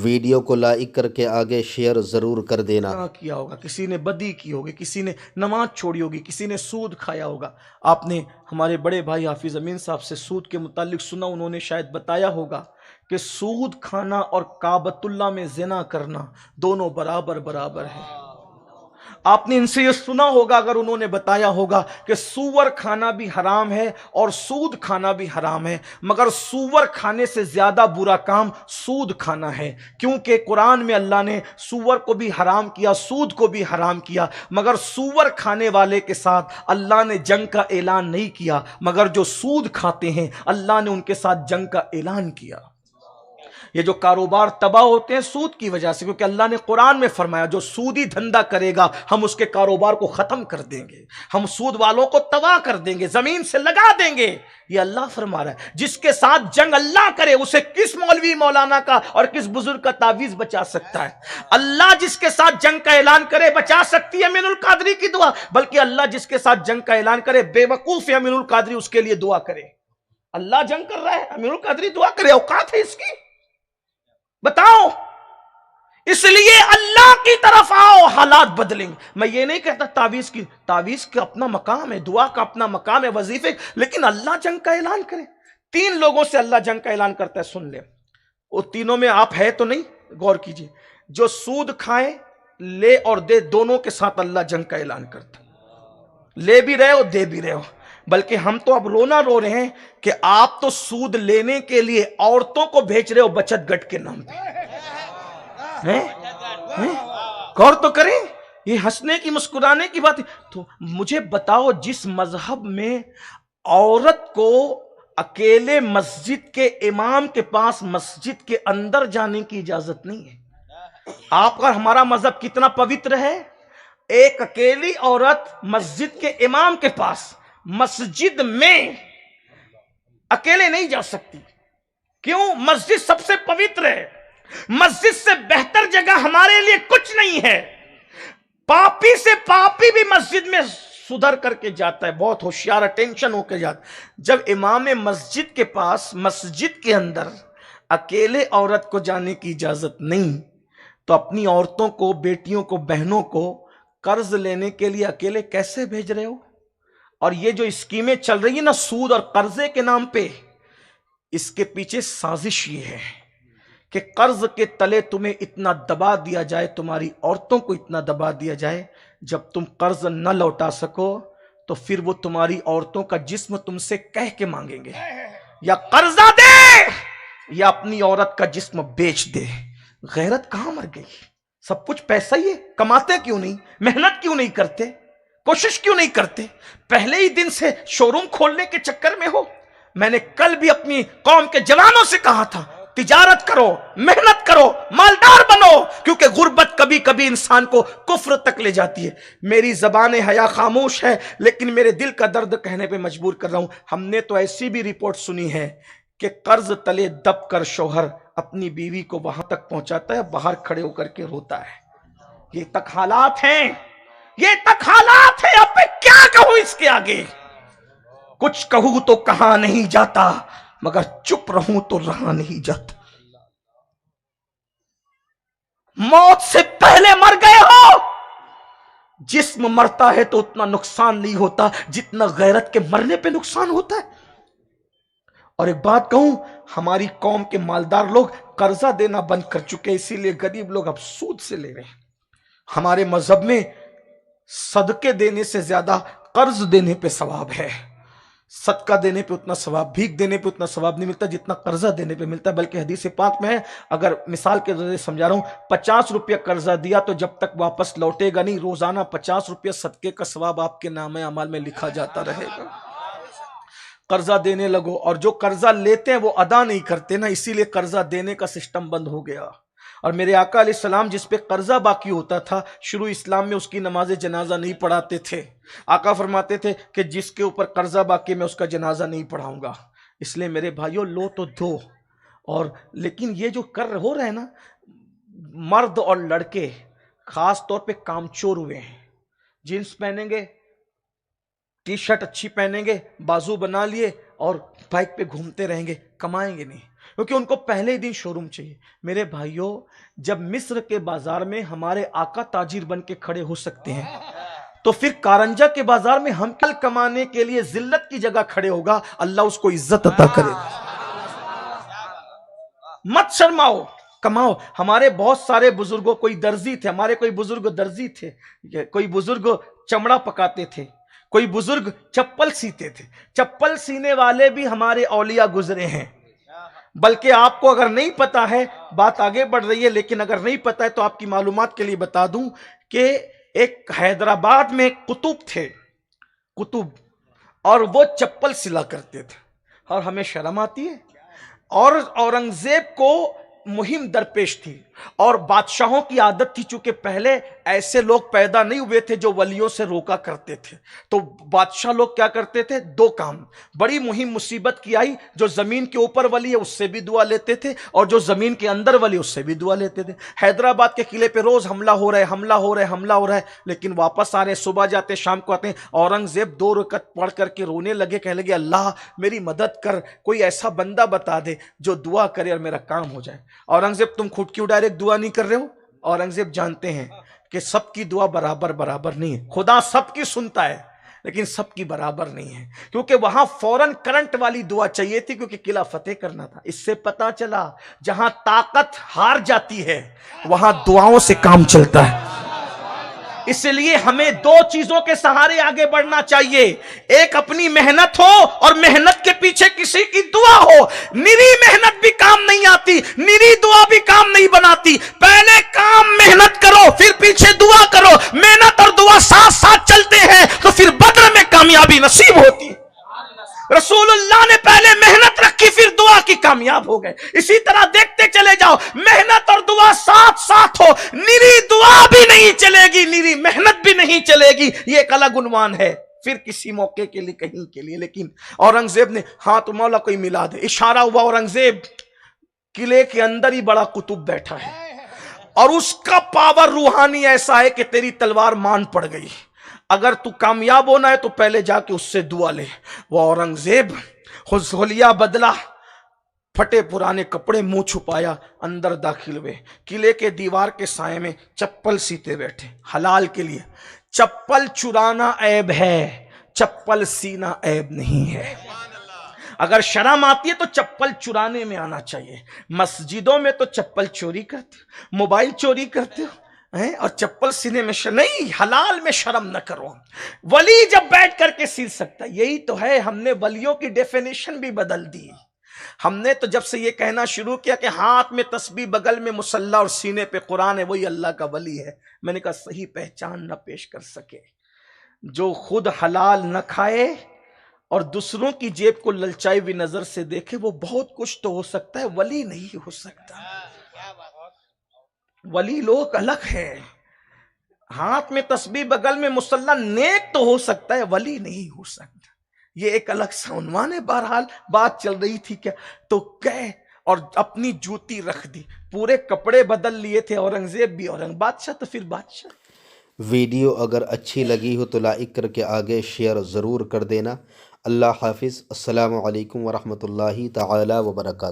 Video کو like کر کے آگے شیئر ضرور کر دینا۔ کیا ہوگا، کسی نے بدی کی ہوگی، کسی نے نماز چھوڑی ہوگی، کسی نے سود کھایا ہوگا۔ آپ نے ہمارے بڑے بھائی حافظ امین صاحب سے سود کے متعلق سنا، انہوں نے شاید بتایا ہوگا کہ سود کھانا اور کعبۃ اللہ میں زنا کرنا دونوں برابر برابر ہے۔ آپ نے ان سے یہ سنا ہوگا اگر انہوں نے بتایا ہوگا کہ سور کھانا بھی حرام ہے اور سود کھانا بھی حرام ہے، مگر سور کھانے سے زیادہ برا کام سود کھانا ہے، کیونکہ قرآن میں اللہ نے سور کو بھی حرام کیا، سود کو بھی حرام کیا، مگر سور کھانے والے کے ساتھ اللہ نے جنگ کا اعلان نہیں کیا، مگر جو سود کھاتے ہیں اللہ نے ان کے ساتھ جنگ کا اعلان کیا۔ یہ جو کاروبار تباہ ہوتے ہیں سود کی وجہ سے، کیونکہ اللہ نے قرآن میں فرمایا جو سودی دھندا کرے گا ہم اس کے کاروبار کو ختم کر دیں گے، ہم سود والوں کو تباہ کر دیں گے، زمین سے لگا دیں گے۔ یہ اللہ فرما رہا ہے، جس کے ساتھ جنگ اللہ کرے اسے کس مولوی مولانا کا اور کس بزرگ کا تعویذ بچا سکتا ہے؟ اللہ جس کے ساتھ جنگ کا اعلان کرے بچا سکتی ہے امین القادری کی دعا، بلکہ اللہ جس کے ساتھ جنگ کا اعلان کرے بے وقوف ہے امین القادری اس کے لیے دعا کرے۔ اللہ جنگ کر رہا ہے، امین القادری دعا کرے، اوقات ہے اس کی؟ بتاؤ۔ اس لیے اللہ کی طرف آؤ، حالات بدلیں گے۔ میں یہ نہیں کہتا تعویذ کا اپنا مقام ہے، دعا کا اپنا مقام ہے، وظیفے، لیکن اللہ جنگ کا اعلان کرے۔ 3 لوگوں سے اللہ جنگ کا اعلان کرتا ہے، سن لیں۔ وہ تینوں میں آپ ہے تو نہیں؟ غور کیجئے۔ جو سود کھائے، لے اور دے دونوں کے ساتھ اللہ جنگ کا اعلان کرتا ہے۔ لے بھی رہے ہو دے بھی رہے ہو، بلکہ ہم تو اب رونا رو رہے ہیں کہ آپ تو سود لینے کے لیے عورتوں کو بھیج رہے ہو بچت گٹ کے نام پہ۔ غور تو کریں، یہ ہنسنے کی مسکرانے کی بات ہے۔ تو مجھے بتاؤ، جس مذہب میں عورت کو اکیلے مسجد کے امام کے پاس مسجد کے اندر جانے کی اجازت نہیں ہے، آپ کا ہمارا مذہب کتنا پوتر ہے، ایک اکیلی عورت مسجد کے امام کے پاس مسجد میں اکیلے نہیں جا سکتی۔ کیوں؟ مسجد سب سے پوتر ہے، مسجد سے بہتر جگہ ہمارے لیے کچھ نہیں ہے۔ پاپی سے پاپی بھی مسجد میں سدھر کر کے جاتا ہے، بہت ہوشیار اٹینشن ہو کے جاتا ہے۔ جب امام مسجد کے پاس مسجد کے اندر اکیلے عورت کو جانے کی اجازت نہیں، تو اپنی عورتوں کو، بیٹیوں کو، بہنوں کو قرض لینے کے لیے اکیلے کیسے بھیج رہے ہو؟ اور یہ جو اسکیمیں چل رہی ہیں نا سود اور قرضے کے نام پہ، اس کے پیچھے سازش یہ ہے کہ قرض کے تلے تمہیں اتنا دبا دیا جائے، تمہاری عورتوں کو اتنا دبا دیا جائے، جب تم قرض نہ لوٹا سکو تو پھر وہ تمہاری عورتوں کا جسم تم سے کہہ کے مانگیں گے، یا قرضہ دے یا اپنی عورت کا جسم بیچ دے۔ غیرت کہاں مر گئی؟ سب کچھ پیسہ ہی ہے، کماتے کیوں نہیں؟ محنت کیوں نہیں کرتے؟ کوشش کیوں نہیں کرتے؟ پہلے ہی دن سے شو روم کھولنے کے چکر میں ہو۔ میں نے کل بھی اپنی قوم کے جوانوں سے کہا تھا، تجارت کرو، محنت کرو، مالدار بنو، کیونکہ غربت کبھی کبھی انسان کو کفر تک لے جاتی ہے۔ میری زبان حیا خاموش ہے، لیکن میرے دل کا درد کہنے پہ مجبور کر رہا ہوں۔ ہم نے تو ایسی بھی رپورٹ سنی ہے کہ قرض تلے دب کر شوہر اپنی بیوی کو وہاں تک پہنچاتا ہے، باہر کھڑے ہو کر کے روتا ہے۔ یہ تک حالات ہیں، یہ تک حالات ہیں۔ اب میں کیا کہوں اس کے آگے؟ کچھ کہوں تو کہا نہیں جاتا، مگر چپ رہوں تو رہا نہیں جاتا۔ موت سے پہلے مر گئے ہو۔ جسم مرتا ہے تو اتنا نقصان نہیں ہوتا جتنا غیرت کے مرنے پہ نقصان ہوتا ہے۔ اور ایک بات کہوں، ہماری قوم کے مالدار لوگ قرضہ دینا بند کر چکے، اسی لیے غریب لوگ اب سود سے لے رہے ہیں۔ ہمارے مذہب میں صدقے دینے سے زیادہ قرض دینے پہ ثواب ہے۔ صدقہ دینے پہ اتنا ثواب، بھیک دینے پہ اتنا ثواب نہیں ملتا جتنا قرضہ دینے پہ ملتا ہے۔ بلکہ حدیث پاک میں ہے، اگر مثال کے ذریعے سمجھا رہا ہوں، 50 روپیہ قرضہ دیا تو جب تک واپس لوٹے گا نہیں، روزانہ 50 روپیہ صدقے کا ثواب آپ کے نامہ اعمال میں لکھا جاتا رہے گا۔ قرضہ دینے لگو، اور جو قرضہ لیتے ہیں وہ ادا نہیں کرتے نا، اسی لیے قرضہ دینے کا سسٹم بند ہو گیا۔ اور میرے آقا علیہ السلام جس پہ قرضہ باقی ہوتا تھا، شروع اسلام میں اس کی نماز جنازہ نہیں پڑھاتے تھے۔ آقا فرماتے تھے کہ جس کے اوپر قرضہ باقی میں اس کا جنازہ نہیں پڑھاؤں گا۔ اس لیے میرے بھائیوں، لو تو دو۔ اور لیکن یہ جو ہو رہا ہے نا، مرد اور لڑکے خاص طور پہ کامچور ہوئے ہیں۔ جینس پہنیں گے، ٹی شرٹ اچھی پہنیں گے، بازو بنا لیے اور بائک پہ گھومتے رہیں گے، کمائیں گے نہیں۔ کیونکہ ان کو پہلے ہی دن شو روم چاہیے. میرے بھائیوں، جب مصر کے بازار میں ہمارے آقا تاجر بن کے کھڑے ہو سکتے ہیں تو پھر کارنجا کے بازار میں ہم کل کمانے کے لیے ذلت کی جگہ کھڑے ہوگا، اللہ اس کو عزت عطا کرے گا. مت شرماؤ، کماؤ. ہمارے بہت سارے بزرگوں، کوئی درزی تھے، ہمارے کوئی بزرگ درزی تھے، کوئی بزرگ چمڑا پکاتے تھے، کوئی بزرگ چپل سیتے تھے. چپل سینے والے بھی ہمارے اولیاء گزرے ہیں. بلکہ آپ کو اگر نہیں پتا ہے، بات آگے بڑھ رہی ہے، لیکن اگر نہیں پتا ہے تو آپ کی معلومات کے لیے بتا دوں کہ ایک حیدرآباد میں قطب تھے، قطب، اور وہ چپل سلا کرتے تھے. اور ہمیں شرم آتی ہے. اور اورنگزیب کو مہم درپیش تھی، اور بادشاہوں کی عادت تھی، چونکہ پہلے ایسے لوگ پیدا نہیں ہوئے تھے جو ولیوں سے روکا کرتے تھے. تو بادشاہ لوگ کیا کرتے تھے؟ دو کام. بڑی مہم مصیبت کی آئی، جو زمین کے اوپر ولی ہے اس سے بھی دعا لیتے تھے، اور جو زمین کے اندر ولی اس سے بھی دعا لیتے تھے. حیدرآباد کے قلعے پہ روز حملہ ہو رہا ہے، حملہ ہو رہا ہے، حملہ ہو رہا ہے، لیکن واپس آ رہے، صبح جاتے شام کو آتے ہیں. اورنگزیب 2 رکعت پڑھ کر کے رونے لگے، کہنے لگے اللہ میری مدد کر، کوئی ایسا بندہ بتا دے جو دعا کرے اور میرا کام ہو جائے. اورنگزیب تم خود کیوں ڈائریکٹ دعا نہیں کر رہے ہو؟ اورنگزیب جانتے ہیں کہ سب کی دعا برابر نہیں ہے. خدا سب کی سنتا ہے لیکن سب کی برابر نہیں ہے، کیونکہ وہاں فوراً کرنٹ والی دعا چاہیے تھی، کیونکہ قلعہ فتح کرنا تھا. اس سے پتا چلا جہاں طاقت ہار جاتی ہے وہاں دعاؤں سے کام چلتا ہے. اس لیے ہمیں 2 چیزوں کے سہارے آگے بڑھنا چاہیے. ایک اپنی محنت ہو، اور محنت کے پیچھے کسی کی دعا ہو. نری محنت بھی کام نہیں آتی، نری دعا بھی کام نہیں بناتی. پہلے کام محنت کرو، پھر پیچھے دعا کرو. محنت اور دعا ساتھ ساتھ چلتے ہیں تو پھر بدر میں کامیابی نصیب ہوتی. رسول اللہ نے پہلے محنت رکھی، پھر دعا کی کامیاب ہو گئے. اسی طرح دیکھتے چلے جاؤ، محنت اور دعا ساتھ ساتھ ہو، نری دعا بھی نہیں چلے گی، نری محنت بھی نہیں چلے گی. یہ ایک الگ عنوان ہے پھر کسی موقع کے لیے، کہیں کے لیے. لیکن اورنگزیب نے ہاں تو مولا کوئی ملا دے. اشارہ ہوا، اورنگزیب قلعے کے اندر ہی بڑا قطب بیٹھا ہے، اور اس کا پاور روحانی ایسا ہے کہ تیری تلوار مان پڑ گئی. اگر تو کامیاب ہونا ہے تو پہلے جا کے اس سے دعا لے. وہ اورنگزیب حلیہ بدلا، پھٹے پرانے کپڑے منہ چھپایا، اندر داخل ہوئے. قلعے کے دیوار کے سائے میں چپل سیتے بیٹھے حلال کے لیے. چپل چرانا عیب ہے، چپل سینا عیب نہیں ہے. اگر شرم آتی ہے تو چپل چرانے میں آنا چاہیے. مسجدوں میں تو چپل چوری کرتے ہو، موبائل چوری کرتے ہو، اور چپل سینے میں نہیں، حلال میں شرم نہ کرو. ولی جب بیٹھ کر کے سی سکتا، یہی تو ہے. ہم نے ولیوں کی ڈیفینیشن بھی بدل دی. ہم نے تو جب سے یہ کہنا شروع کیا کہ ہاتھ میں تسبیح، بغل میں مصلی اور سینے پہ قرآن ہے، وہی اللہ کا ولی ہے. میں نے کہا صحیح پہچان نہ پیش کر سکے، جو خود حلال نہ کھائے اور دوسروں کی جیب کو للچائی ہوئی نظر سے دیکھے، وہ بہت کچھ تو ہو سکتا ہے، ولی نہیں ہو سکتا. ولی لوگ الگ ہے. ہاتھ میں تسبیح، بغل میں مصلی، نیک تو ہو سکتا ہے، ولی نہیں ہو سکتا. یہ ایک الگ سا عنوان ہے. بہرحال بات چل رہی تھی کیا تو گئے اور اپنی جوتی رکھ دی، پورے کپڑے بدل لیے تھے اورنگزیب بھی. بادشاہ تو پھر بادشاہ. ویڈیو اگر اچھی لگی ہو تو لائک کر کے آگے شیئر ضرور کر دینا. اللہ حافظ. السلام علیکم ورحمۃ اللہ تعالی وبرکاتہ.